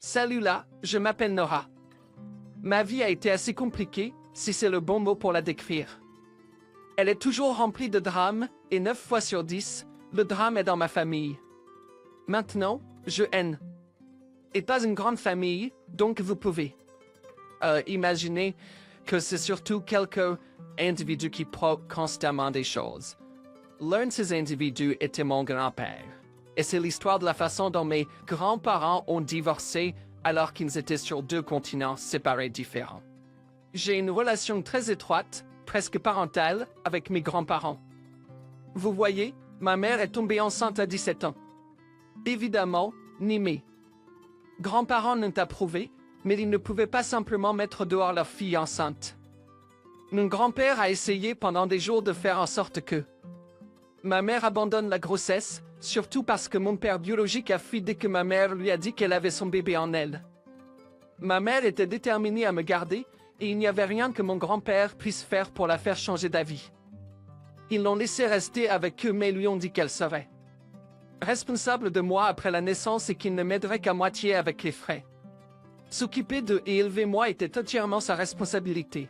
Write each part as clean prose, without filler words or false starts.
Salut là, je m'appelle Nora. Ma vie a été assez compliquée, si c'est le bon mot pour la décrire. Elle est toujours remplie de drames, et 9 fois sur 10, le drame est dans ma famille. Maintenant, je haine. Et pas une grande famille, donc vous pouvez imaginer que c'est surtout quelques individus qui provoquent constamment des choses. L'un de ces individus était mon grand-père. Et c'est l'histoire de la façon dont mes grands-parents ont divorcé alors qu'ils étaient sur 2 continents séparés différents. J'ai une relation très étroite, presque parentale, avec mes grands-parents. Vous voyez, ma mère est tombée enceinte à 17 ans. Évidemment, ni mes grands-parents n'ont approuvé, mais ils ne pouvaient pas simplement mettre dehors leur fille enceinte. Mon grand-père a essayé pendant des jours de faire en sorte que ma mère abandonne la grossesse, surtout parce que mon père biologique a fui dès que ma mère lui a dit qu'elle avait son bébé en elle. Ma mère était déterminée à me garder, et il n'y avait rien que mon grand-père puisse faire pour la faire changer d'avis. Ils l'ont laissée rester avec eux mais lui ont dit qu'elle serait responsable de moi après la naissance et qu'il ne m'aiderait qu'à moitié avec les frais. S'occuper d'eux et élever moi était entièrement sa responsabilité.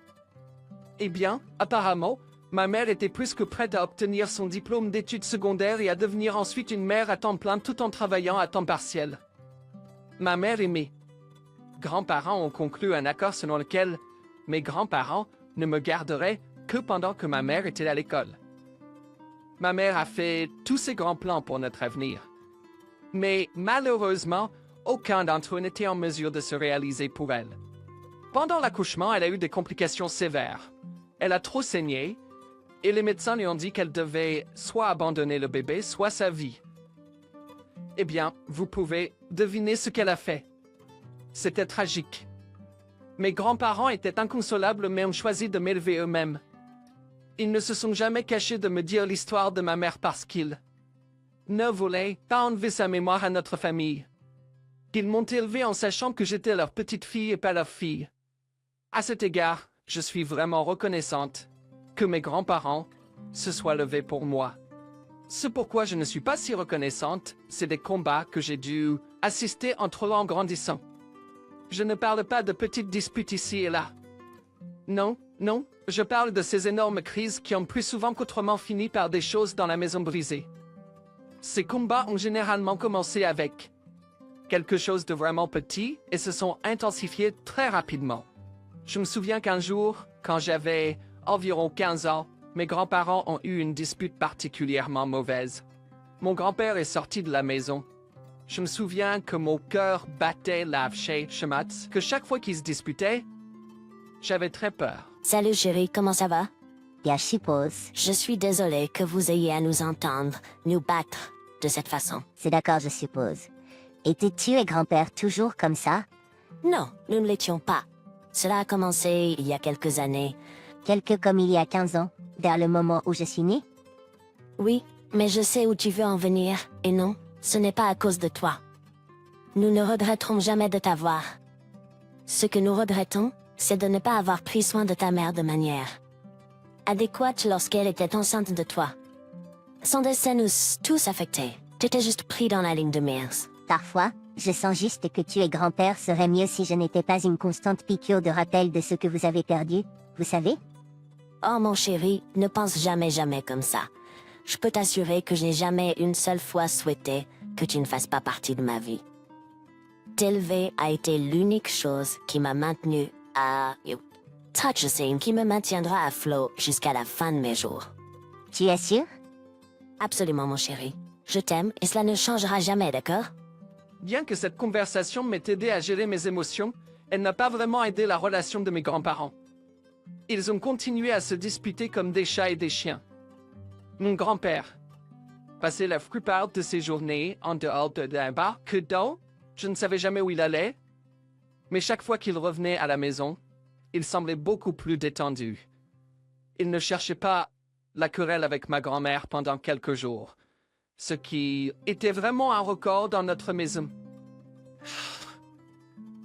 Eh bien, apparemment, ma mère était plus que prête à obtenir son diplôme d'études secondaires et à devenir ensuite une mère à temps plein tout en travaillant à temps partiel. Ma mère et mes grands-parents ont conclu un accord selon lequel mes grands-parents ne me garderaient que pendant que ma mère était à l'école. Ma mère a fait tous ses grands plans pour notre avenir. Mais malheureusement, aucun d'entre eux n'était en mesure de se réaliser pour elle. Pendant l'accouchement, elle a eu des complications sévères. Elle a trop saigné, et les médecins lui ont dit qu'elle devait soit abandonner le bébé, soit sa vie. Eh bien, vous pouvez deviner ce qu'elle a fait. C'était tragique. Mes grands-parents étaient inconsolables mais ont choisi de m'élever eux-mêmes. Ils ne se sont jamais cachés de me dire l'histoire de ma mère parce qu'ils ne voulaient pas enlever sa mémoire à notre famille. Ils m'ont élevée en sachant que j'étais leur petite fille et pas leur fille. À cet égard, je suis vraiment reconnaissante que mes grands-parents se soient levés pour moi. Ce pourquoi je ne suis pas si reconnaissante, c'est des combats que j'ai dû assister entre eux en grandissant. Je ne parle pas de petites disputes ici et là. Non, je parle de ces énormes crises qui ont plus souvent qu'autrement fini par des choses dans la maison brisée. Ces combats ont généralement commencé avec quelque chose de vraiment petit et se sont intensifiés très rapidement. Je me souviens qu'un jour, quand j'avais environ 15 ans, mes grands-parents ont eu une dispute particulièrement mauvaise. Mon grand-père est sorti de la maison. Je me souviens que mon cœur battait la chemat, que chaque fois qu'ils se disputaient, j'avais très peur. Salut chérie, comment ça va? Bien, je suppose. Je suis désolée que vous ayez à nous entendre, nous battre, de cette façon. C'est d'accord, je suppose. Étais-tu et grand-père toujours comme ça? Non, nous ne l'étions pas. Cela a commencé il y a quelques années. Quelque comme il y a 15 ans, vers le moment où je suis née? Oui, mais je sais où tu veux en venir, et non, ce n'est pas à cause de toi. Nous ne regretterons jamais de t'avoir. Ce que nous regrettons, c'est de ne pas avoir pris soin de ta mère de manière adéquate lorsqu'elle était enceinte de toi. Son décès nous tous affectés. T'étais juste pris dans la ligne de mire. Parfois, je sens juste que tu et grand-père seraient mieux si je n'étais pas une constante piqûre de rappel de ce que vous avez perdu, vous savez? Oh mon chéri, ne pense jamais comme ça. Je peux t'assurer que je n'ai jamais une seule fois souhaité que tu ne fasses pas partie de ma vie. T'élever a été l'unique chose qui m'a maintenu à... qui me maintiendra à flot jusqu'à la fin de mes jours. Tu es sûr? Absolument mon chéri. Je t'aime et cela ne changera jamais, d'accord? Bien que cette conversation m'ait aidé à gérer mes émotions, elle n'a pas vraiment aidé la relation de mes grands-parents. Ils ont continué à se disputer comme des chats et des chiens. Mon grand-père passait la plupart de ses journées en dehors d'un bar que d'eau. Je ne savais jamais où il allait. Mais chaque fois qu'il revenait à la maison, il semblait beaucoup plus détendu. Il ne cherchait pas la querelle avec ma grand-mère pendant quelques jours, ce qui était vraiment un record dans notre maison.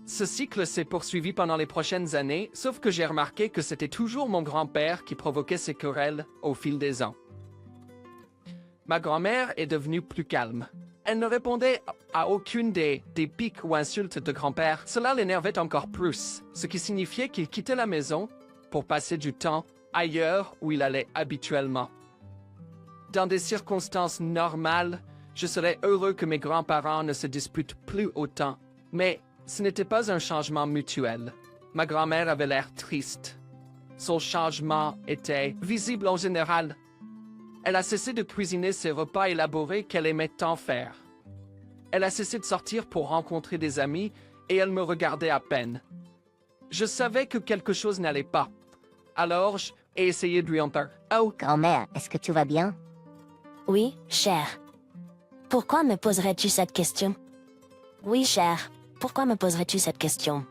Ce cycle s'est poursuivi pendant les prochaines années, sauf que j'ai remarqué que c'était toujours mon grand-père qui provoquait ces querelles au fil des ans. Ma grand-mère est devenue plus calme. Elle ne répondait à aucune des piques ou insultes de grand-père. Cela l'énervait encore plus, ce qui signifiait qu'il quittait la maison pour passer du temps ailleurs où il allait habituellement. Dans des circonstances normales, je serais heureux que mes grands-parents ne se disputent plus autant. Mais ce n'était pas un changement mutuel. Ma grand-mère avait l'air triste. Son changement était visible en général. Elle a cessé de cuisiner ses repas élaborés qu'elle aimait tant faire. Elle a cessé de sortir pour rencontrer des amis et elle me regardait à peine. Je savais que quelque chose n'allait pas. Alors, j'ai essayé de lui en parler. Oh, Grand-mère, est-ce que tu vas bien? Oui, cher. Pourquoi me poserais-tu cette question? Oui, cher. Pourquoi me poserais-tu cette question?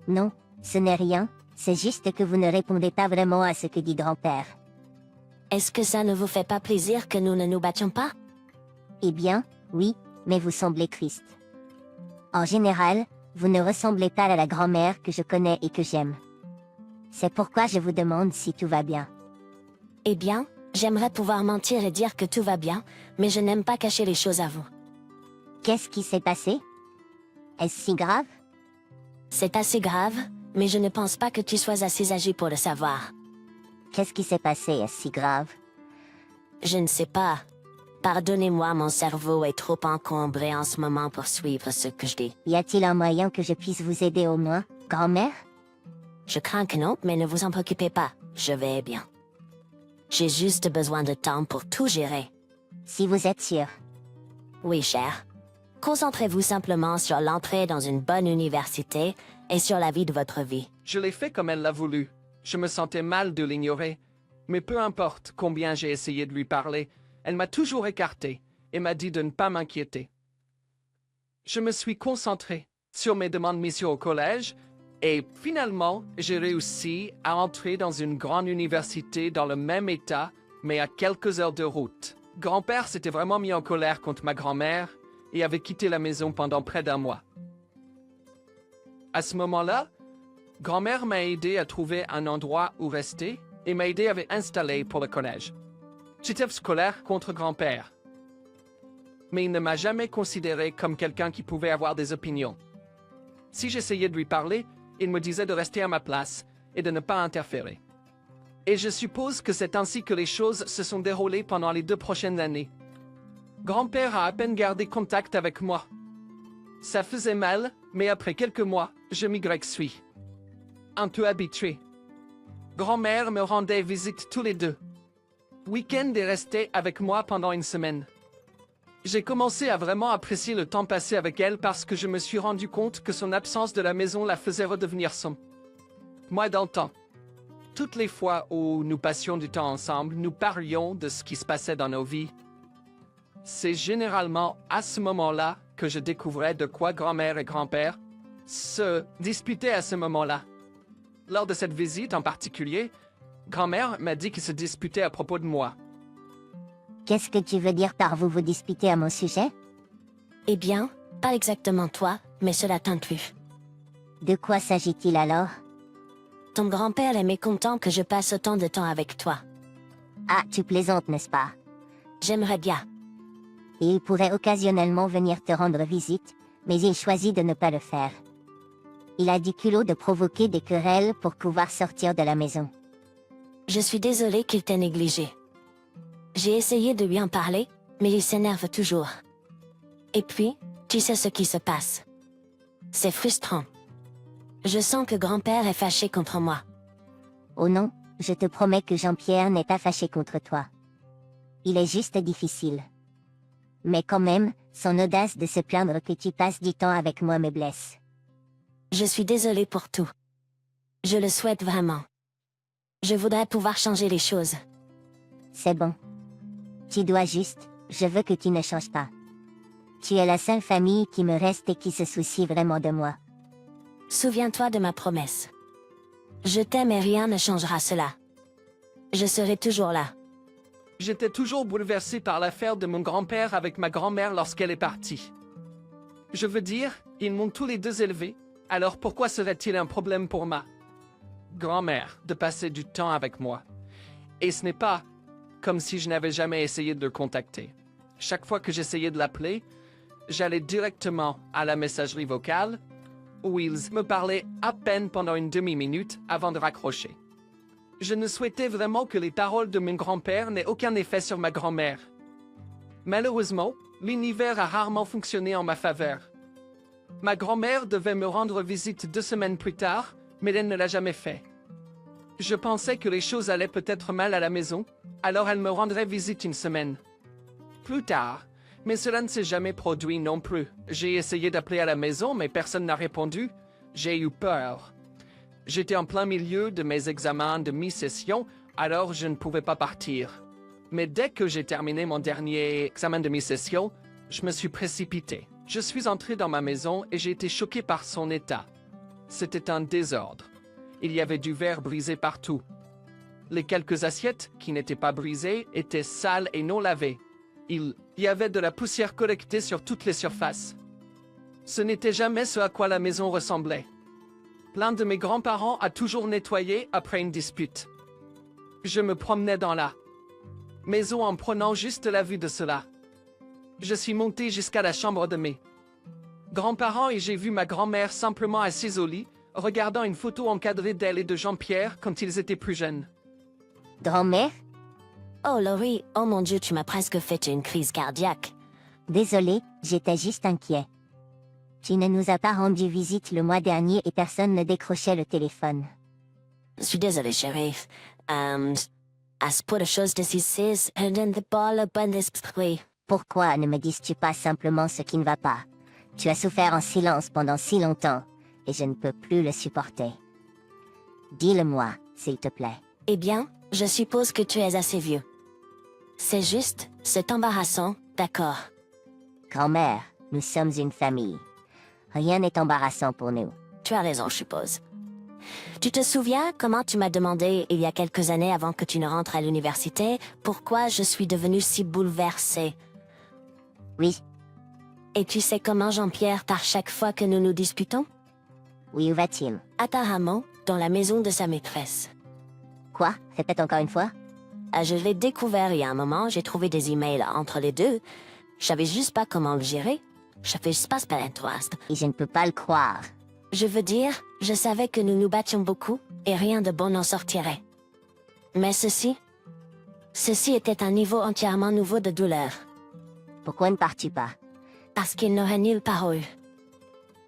Non, ce n'est rien, c'est juste que vous ne répondez pas vraiment à ce que dit grand-père. Est-ce que ça ne vous fait pas plaisir que nous ne nous battions pas? Eh bien, oui, mais vous semblez triste. En général, vous ne ressemblez pas à la grand-mère que je connais et que j'aime. C'est pourquoi je vous demande si tout va bien. Eh bien, j'aimerais pouvoir mentir et dire que tout va bien, mais je n'aime pas cacher les choses à vous. Qu'est-ce qui s'est passé? Est-ce si grave? C'est assez grave, mais je ne pense pas que tu sois assez âgé pour le savoir. Qu'est-ce qui s'est passé? Est-ce si grave? Je ne sais pas. Pardonnez-moi, mon cerveau est trop encombré en ce moment pour suivre ce que je dis. Y a-t-il un moyen que je puisse vous aider au moins, grand-mère? Je crains que non, mais ne vous en préoccupez pas, je vais bien. J'ai juste besoin de temps pour tout gérer. Si vous êtes sûr. Oui, cher. Concentrez-vous simplement sur l'entrée dans une bonne université et sur la vie de votre vie. je l'ai fait comme elle l'a voulu. Je me sentais mal de l'ignorer. Mais peu importe combien j'ai essayé de lui parler, elle m'a toujours écarté et m'a dit de ne pas m'inquiéter. Je me suis concentré sur mes demandes missions au collège et finalement, j'ai réussi à entrer dans une grande université dans le même état, mais à quelques heures de route. Grand-père s'était vraiment mis en colère contre ma grand-mère et avait quitté la maison pendant près d'un mois. À ce moment-là, grand-mère m'a aidé à trouver un endroit où rester et m'a aidé à m'installer pour le collège. J'étais scolaire contre grand-père, mais il ne m'a jamais considéré comme quelqu'un qui pouvait avoir des opinions. Si j'essayais de lui parler, il me disait de rester à ma place et de ne pas interférer. Et je suppose que c'est ainsi que les choses se sont déroulées pendant les 2 prochaines années. Grand-père a à peine gardé contact avec moi. Ça faisait mal, mais après quelques mois, je m'y suis un peu habitué. Grand-mère me rendait visite tous les 2. Week-end et restait avec moi pendant une semaine. J'ai commencé à vraiment apprécier le temps passé avec elle parce que je me suis rendu compte que son absence de la maison la faisait redevenir moi dans le temps. Toutes les fois où nous passions du temps ensemble, nous parlions de ce qui se passait dans nos vies. C'est généralement à ce moment-là que je découvrais de quoi grand-mère et grand-père se disputaient à ce moment-là. Lors de cette visite en particulier, grand-mère m'a dit qu'ils se disputaient à propos de moi. Qu'est-ce que tu veux dire par vous disputez à mon sujet? Eh bien, pas exactement toi, mais cela t'inclut. De quoi s'agit-il alors? Ton grand-père est mécontent que je passe autant de temps avec toi. Ah, tu plaisantes, n'est-ce pas? J'aimerais bien. Et il pourrait occasionnellement venir te rendre visite, mais il choisit de ne pas le faire. Il a du culot de provoquer des querelles pour pouvoir sortir de la maison. Je suis désolée qu'il t'ait négligé. J'ai essayé de lui en parler, mais il s'énerve toujours. Et puis, tu sais ce qui se passe. C'est frustrant. Je sens que grand-père est fâché contre moi. Oh non, je te promets que Jean-Pierre n'est pas fâché contre toi. Il est juste difficile. Mais quand même, son audace de se plaindre que tu passes du temps avec moi me blesse. Je suis désolée pour tout. Je le souhaite vraiment. Je voudrais pouvoir changer les choses. C'est bon. Tu dois juste, je veux que tu ne changes pas. Tu es la seule famille qui me reste et qui se soucie vraiment de moi. Souviens-toi de ma promesse. Je t'aime et rien ne changera cela. Je serai toujours là. J'étais toujours bouleversé par l'affaire de mon grand-père avec ma grand-mère lorsqu'elle est partie. Je veux dire, ils m'ont tous les 2 élevé, alors pourquoi serait-il un problème pour ma grand-mère de passer du temps avec moi? Et ce n'est pas comme si je n'avais jamais essayé de le contacter. Chaque fois que j'essayais de l'appeler, j'allais directement à la messagerie vocale, où ils me parlaient à peine pendant une demi-minute avant de raccrocher. Je ne souhaitais vraiment que les paroles de mon grand-père n'aient aucun effet sur ma grand-mère. Malheureusement, l'univers a rarement fonctionné en ma faveur. Ma grand-mère devait me rendre visite 2 semaines plus tard, mais elle ne l'a jamais fait. Je pensais que les choses allaient peut-être mal à la maison, alors elle me rendrait visite une semaine plus tard, mais cela ne s'est jamais produit non plus. J'ai essayé d'appeler à la maison, mais personne n'a répondu. J'ai eu peur. J'étais en plein milieu de mes examens de mi-session, alors je ne pouvais pas partir. Mais dès que j'ai terminé mon dernier examen de mi-session, je me suis précipité. Je suis entré dans ma maison et j'ai été choqué par son état. C'était un désordre. Il y avait du verre brisé partout. Les quelques assiettes qui n'étaient pas brisées étaient sales et non lavées. Il y avait de la poussière collectée sur toutes les surfaces. Ce n'était jamais ce à quoi la maison ressemblait. L'un de mes grands-parents a toujours nettoyé après une dispute. Je me promenais dans la maison en prenant juste la vue de cela. Je suis monté jusqu'à la chambre de mes grands-parents et j'ai vu ma grand-mère simplement assise au lit, regardant une photo encadrée d'elle et de Jean-Pierre quand ils étaient plus jeunes. Grand-mère? Oh Laurie, oh mon Dieu, tu m'as presque fait une crise cardiaque. Désolé, j'étais juste inquiet. Tu ne nous as pas rendu visite le mois dernier et personne ne décrochait le téléphone. Je suis désolée, chérie. À ce point de choses décisives, je ne pas le bon esprit. Pourquoi ne me dis-tu pas simplement ce qui ne va pas? Tu as souffert en silence pendant si longtemps, et je ne peux plus le supporter. Dis-le-moi, s'il te plaît. Eh bien, je suppose que tu es assez vieux. C'est juste, c'est embarrassant, d'accord. Grand-mère, nous sommes une famille. Rien n'est embarrassant pour nous. Tu as raison, je suppose. Tu te souviens comment tu m'as demandé, il y a quelques années avant que tu ne rentres à l'université, pourquoi je suis devenue si bouleversée? Oui. Et tu sais comment Jean-Pierre part chaque fois que nous nous disputons? Oui, où va-t-il? Apparemment, dans la maison de sa maîtresse. Quoi? Répète encore une fois? Je l'ai découvert il y a un moment, j'ai trouvé des emails entre les deux. Je savais juste pas comment le gérer. Je fais juste pas ce Pinterest. Et je ne peux pas le croire. Je veux dire, je savais que nous nous battions beaucoup, et rien de bon n'en sortirait. Mais ceci était un niveau entièrement nouveau de douleur. Pourquoi ne pars-tu pas? Parce qu'il n'aurait nulle part eu.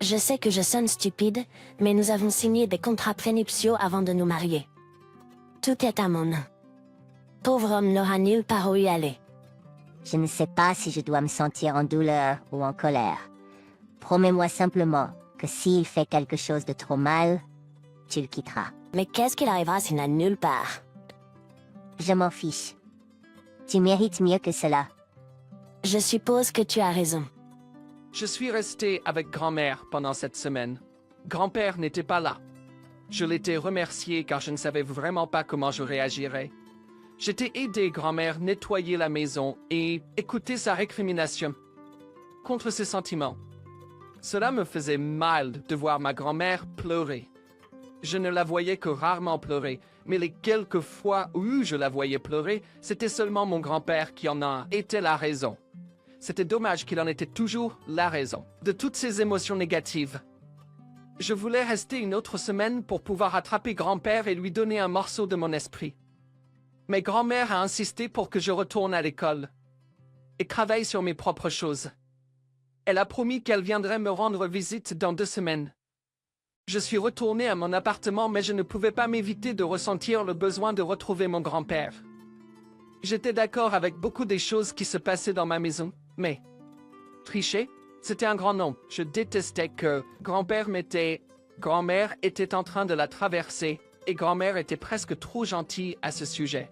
Je sais que je sonne stupide, mais nous avons signé des contrats prénuptiaux avant de nous marier. Tout est à mon nom. Pauvre homme n'aura nulle part où y aller. Je ne sais pas si je dois me sentir en douleur ou en colère. Promets-moi simplement que s'il fait quelque chose de trop mal, tu le quitteras. Mais qu'est-ce qu'il arrivera s'il n'a nulle part? Je m'en fiche. Tu mérites mieux que cela. Je suppose que tu as raison. Je suis resté avec grand-mère pendant cette semaine. Grand-père n'était pas là. Je l'étais remercié car je ne savais vraiment pas comment je réagirais. J'étais aidé grand-mère nettoyer la maison et écouter sa récrimination contre ses sentiments. Cela me faisait mal de voir ma grand-mère pleurer. Je ne la voyais que rarement pleurer, mais les quelques fois où je la voyais pleurer, c'était seulement mon grand-père qui en a été la raison. C'était dommage qu'il en était toujours la raison de toutes ces émotions négatives. Je voulais rester une autre semaine pour pouvoir attraper grand-père et lui donner un morceau de mon esprit. Mais grand-mère a insisté pour que je retourne à l'école et travaille sur mes propres choses. Elle a promis qu'elle viendrait me rendre visite dans 2 semaines. Je suis retourné à mon appartement, mais je ne pouvais pas m'éviter de ressentir le besoin de retrouver mon grand-père. J'étais d'accord avec beaucoup des choses qui se passaient dans ma maison, mais tricher, c'était un grand nom. Je détestais que grand-mère était en train de la traverser et grand-mère était presque trop gentille à ce sujet.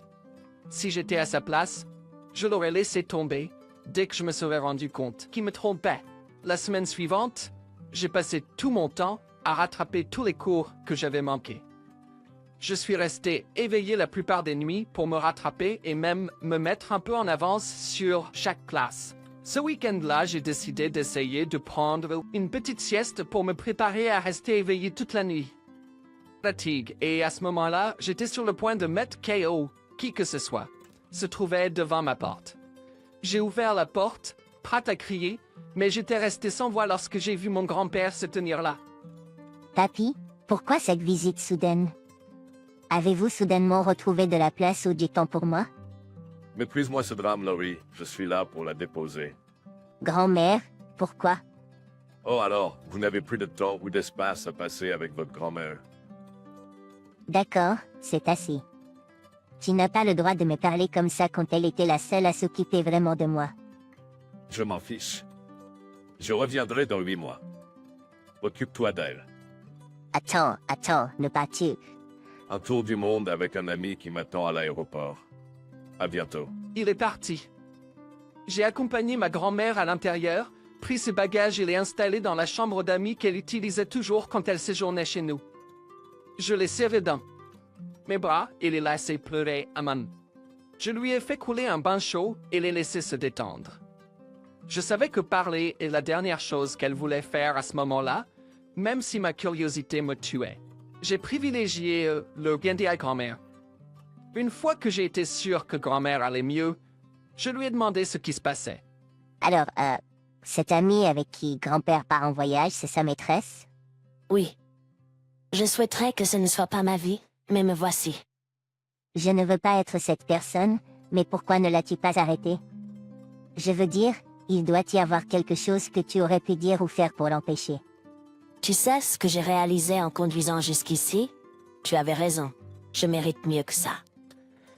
Si j'étais à sa place, je l'aurais laissé tomber dès que je me serais rendu compte qu'il me trompait. La semaine suivante, j'ai passé tout mon temps à rattraper tous les cours que j'avais manqués. Je suis resté éveillé la plupart des nuits pour me rattraper et même me mettre un peu en avance sur chaque classe. Ce week-end-là, j'ai décidé d'essayer de prendre une petite sieste pour me préparer à rester éveillé toute la nuit. Fatigue, et à ce moment-là, j'étais sur le point de mettre KO qui que ce soit se trouvait devant ma porte. J'ai ouvert la porte, prête à crier, mais j'étais resté sans voix lorsque j'ai vu mon grand-père se tenir là. Papy, pourquoi cette visite soudaine? Avez-vous soudainement retrouvé de la place ou du temps pour moi? Méprise-moi ce drame, Laurie. Je suis là pour la déposer. Grand-mère, pourquoi? Oh alors, vous n'avez plus de temps ou d'espace à passer avec votre grand-mère. D'accord, c'est assez. Tu n'as pas le droit de me parler comme ça quand elle était la seule à s'occuper vraiment de moi. Je m'en fiche. Je reviendrai dans 8 mois. Occupe-toi d'elle. Attends, ne pas tu. Un tour du monde avec un ami qui m'attend à l'aéroport. À bientôt. Il est parti. J'ai accompagné ma grand-mère à l'intérieur, pris ses bagages et l'ai installée dans la chambre d'amis qu'elle utilisait toujours quand elle séjournait chez nous. Je l'ai serré dans mes bras et l'ai laissé pleurer à main. Je lui ai fait couler un bain chaud et l'ai laissé se détendre. Je savais que parler est la dernière chose qu'elle voulait faire à ce moment-là, même si ma curiosité me tuait. J'ai privilégié le bien-dire à grand-mère. Une fois que j'ai été sûr que grand-mère allait mieux, je lui ai demandé ce qui se passait. Alors, cette amie avec qui grand-père part en voyage, c'est sa maîtresse? Oui. Je souhaiterais que ce ne soit pas ma vie, mais me voici. Je ne veux pas être cette personne, mais pourquoi ne l'as-tu pas arrêtée? Je veux dire, il doit y avoir quelque chose que tu aurais pu dire ou faire pour l'empêcher. Tu sais ce que j'ai réalisé en conduisant jusqu'ici? Tu avais raison. Je mérite mieux que ça.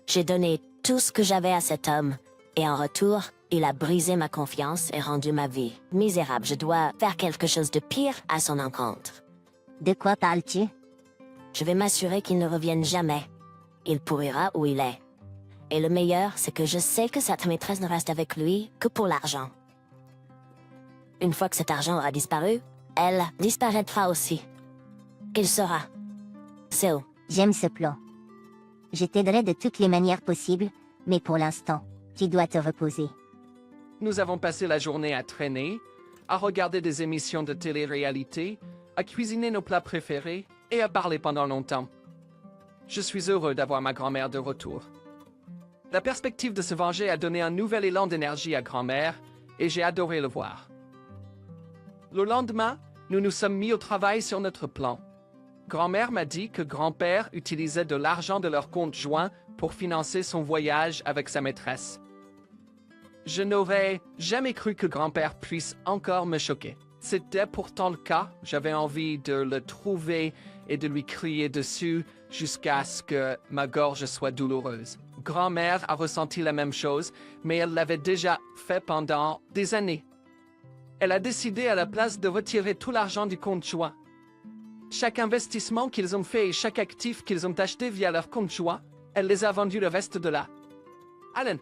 J'ai donné tout ce que j'avais à cet homme, et en retour, il a brisé ma confiance et rendu ma vie misérable. Je dois faire quelque chose de pire à son encontre. De quoi parles-tu? Je vais m'assurer qu'il ne revienne jamais. Il pourrira où il est. Et le meilleur, c'est que je sais que cette maîtresse ne reste avec lui que pour l'argent. Une fois que cet argent aura disparu, elle disparaîtra aussi. Qu'il sera. C'est où? J'aime ce plan. Je t'aiderai de toutes les manières possibles, mais pour l'instant, tu dois te reposer. Nous avons passé la journée à traîner, à regarder des émissions de télé-réalité, à cuisiner nos plats préférés et à parler pendant longtemps. Je suis heureux d'avoir ma grand-mère de retour. La perspective de se venger a donné un nouvel élan d'énergie à grand-mère et j'ai adoré le voir. Le lendemain, nous nous sommes mis au travail sur notre plan. Grand-mère m'a dit que grand-père utilisait de l'argent de leur compte joint pour financer son voyage avec sa maîtresse. Je n'aurais jamais cru que grand-père puisse encore me choquer. C'était pourtant le cas, j'avais envie de le trouver et de lui crier dessus jusqu'à ce que ma gorge soit douloureuse. Grand-mère a ressenti la même chose, mais elle l'avait déjà fait pendant des années. Elle a décidé à la place de retirer tout l'argent du compte joint. Chaque investissement qu'ils ont fait et chaque actif qu'ils ont acheté via leur compte joint, elle les a vendus le reste de là. Alan,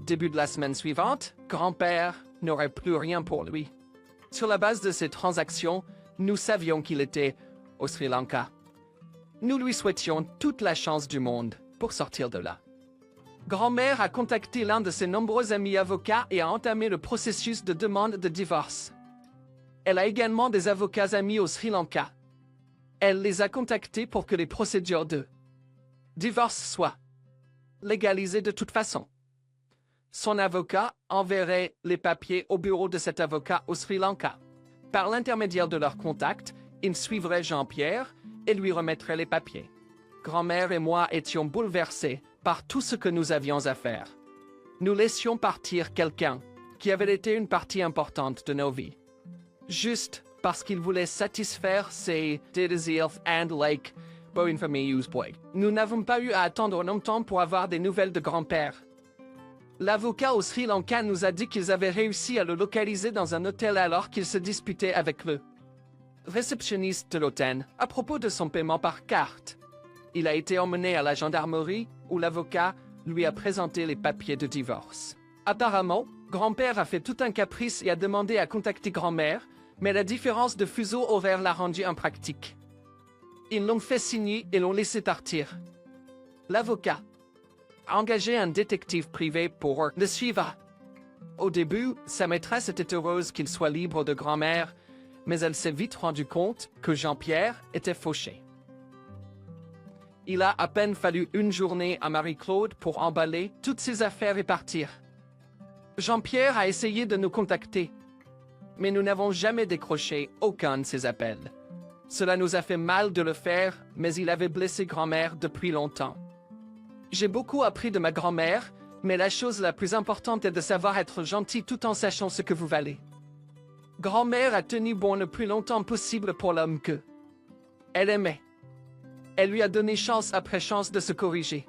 début de la semaine suivante, grand-père n'aurait plus rien pour lui. Sur la base de ces transactions, nous savions qu'il était au Sri Lanka. Nous lui souhaitions toute la chance du monde pour sortir de là. Grand-mère a contacté l'un de ses nombreux amis avocats et a entamé le processus de demande de divorce. Elle a également des avocats amis au Sri Lanka. Elle les a contactés pour que les procédures de divorce soient légalisées de toute façon. Son avocat enverrait les papiers au bureau de cet avocat au Sri Lanka. Par l'intermédiaire de leur contact, il suivrait Jean-Pierre et lui remettrait les papiers. Grand-mère et moi étions bouleversés par tout ce que nous avions à faire. Nous laissions partir quelqu'un qui avait été une partie importante de nos vies. Juste parce qu'il voulait satisfaire ses désirs and like pour une famille boy. Nous n'avons pas eu à attendre longtemps pour avoir des nouvelles de grand-père. L'avocat au Sri Lanka nous a dit qu'ils avaient réussi à le localiser dans un hôtel alors qu'il se disputait avec le réceptionniste de l'hôtel à propos de son paiement par carte. Il a été emmené à la gendarmerie où l'avocat lui a présenté les papiers de divorce. Apparemment, grand-père a fait tout un caprice et a demandé à contacter grand-mère, mais la différence de fuseau horaire l'a rendu impratique. Ils l'ont fait signer et l'ont laissé partir. L'avocat a engagé un détective privé pour le suivre. Au début, sa maîtresse était heureuse qu'il soit libre de grand-mère, mais elle s'est vite rendue compte que Jean-Pierre était fauché. Il a à peine fallu une journée à Marie-Claude pour emballer toutes ses affaires et partir. Jean-Pierre a essayé de nous contacter. mais nous n'avons jamais décroché aucun de ses appels. Cela nous a fait mal de le faire, mais il avait blessé grand-mère depuis longtemps. J'ai beaucoup appris de ma grand-mère, mais la chose la plus importante est de savoir être gentil tout en sachant ce que vous valez. Grand-mère a tenu bon le plus longtemps possible pour l'homme que elle aimait. Elle lui a donné chance après chance de se corriger.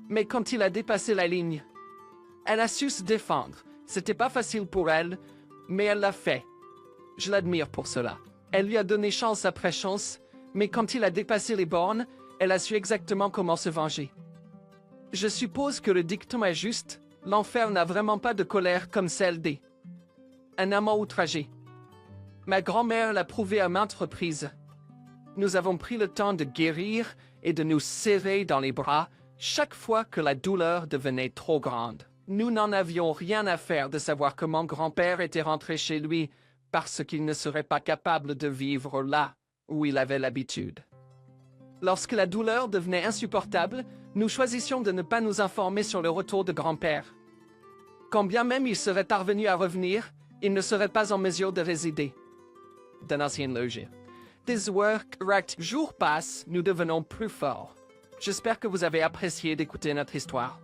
Mais quand il a dépassé la ligne, elle a su se défendre. C'était pas facile pour elle, mais elle l'a fait. Je l'admire pour cela. Elle lui a donné chance après chance, mais quand il a dépassé les bornes, elle a su exactement comment se venger. Je suppose que le dicton est juste, l'enfer n'a vraiment pas de colère comme celle des un amant outragé. Ma grand-mère l'a prouvé à maintes reprises. Nous avons pris le temps de guérir et de nous serrer dans les bras chaque fois que la douleur devenait trop grande. Nous n'en avions rien à faire de savoir comment grand-père était rentré chez lui parce qu'il ne serait pas capable de vivre là où il avait l'habitude. Lorsque la douleur devenait insupportable, nous choisissions de ne pas nous informer sur le retour de grand-père. Quand bien même il serait parvenu à revenir, il ne serait pas en mesure de résider. D'un ancien logis. Des jours passent, nous devenons plus forts. J'espère que vous avez apprécié d'écouter notre histoire.